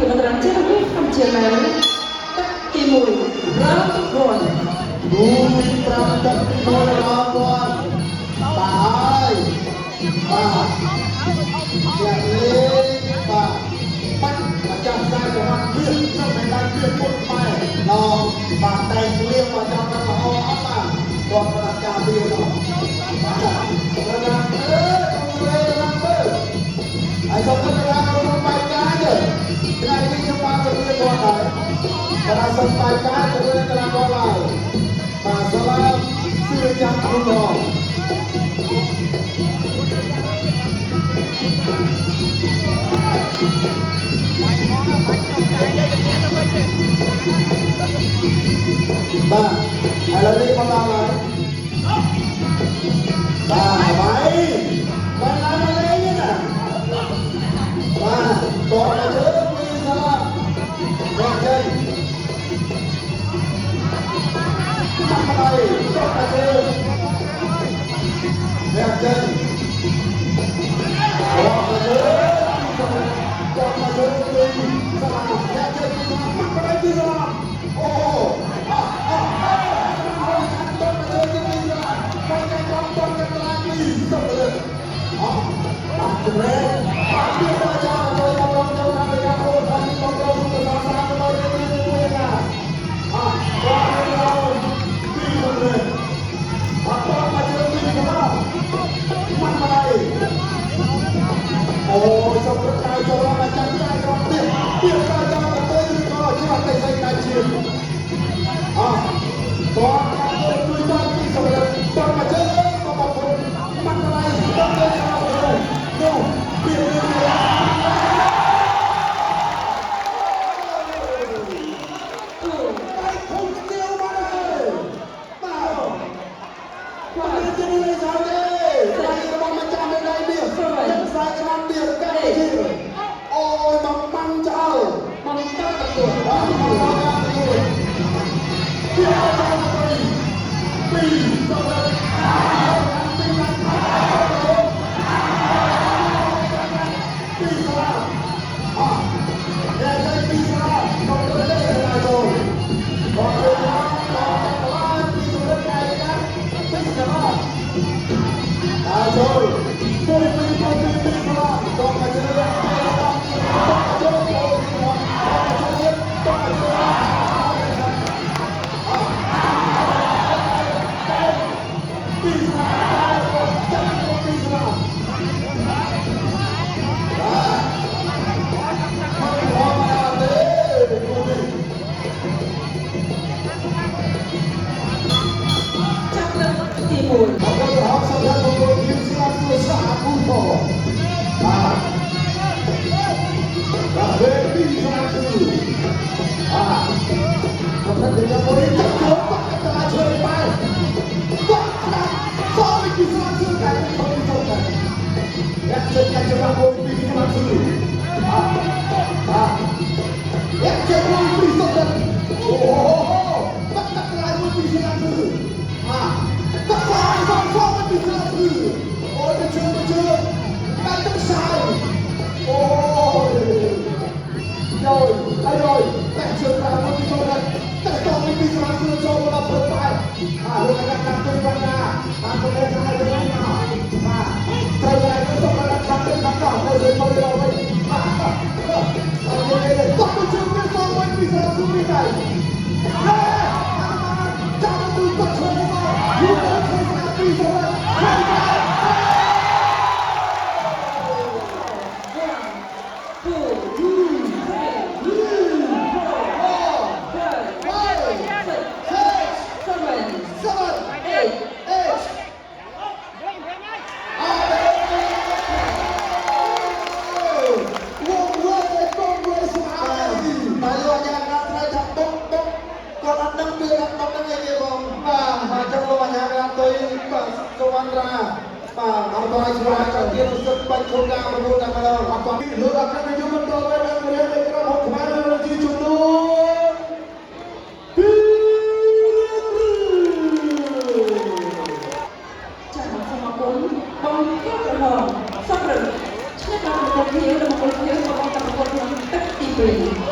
ពីអន្តរជាតិកម្ពុជាឡើយទឹកទី1រង1គូទី5ទឹកទី1រង1បាទហើយបាទជាលេងបាទបាច់ម្ចាស់ខ្សែប្រវត្តិវានៅមិនដាច់វាពុតបែរឡងបាទតែគ្លៀងមកចាំដល់ល្អអត់បាទគាត់ប្រកាសវាដល់បាទប្រកាសហើយសូមប្រកាសក្នុងបាយការទេថ្ងៃនេះខ្ញុំបានទៅរៀនគាត់ហើយតែសូមបាយការទៅរៀនតាមគាត់ឡើយបាទសូមសួរចាំគ្រូបងបាទឥឡូវនេះមកដល់ហើយបាទបាយបានឡើងមកលេងណាបាទតោះទៅជើងពីសាឡាបាទចេញមកហើយតោះទៅជើងបាទចេញតោះទៅជើងតោះទៅជើងពីសាឡាបាទចេញមកហើយពីសាឡាអូអូសូមប្រកាសចូលមកចាំតែរត់ទៀតទៀតទៅចាំទៅឬក៏ជាប់តែស្អីតែជាតោះទៅជួយបានពីសម្រាប់តោះមកជើងមកបងប្អូនមកកន្លែងទៅទៅនោះពីរឿងទី tiền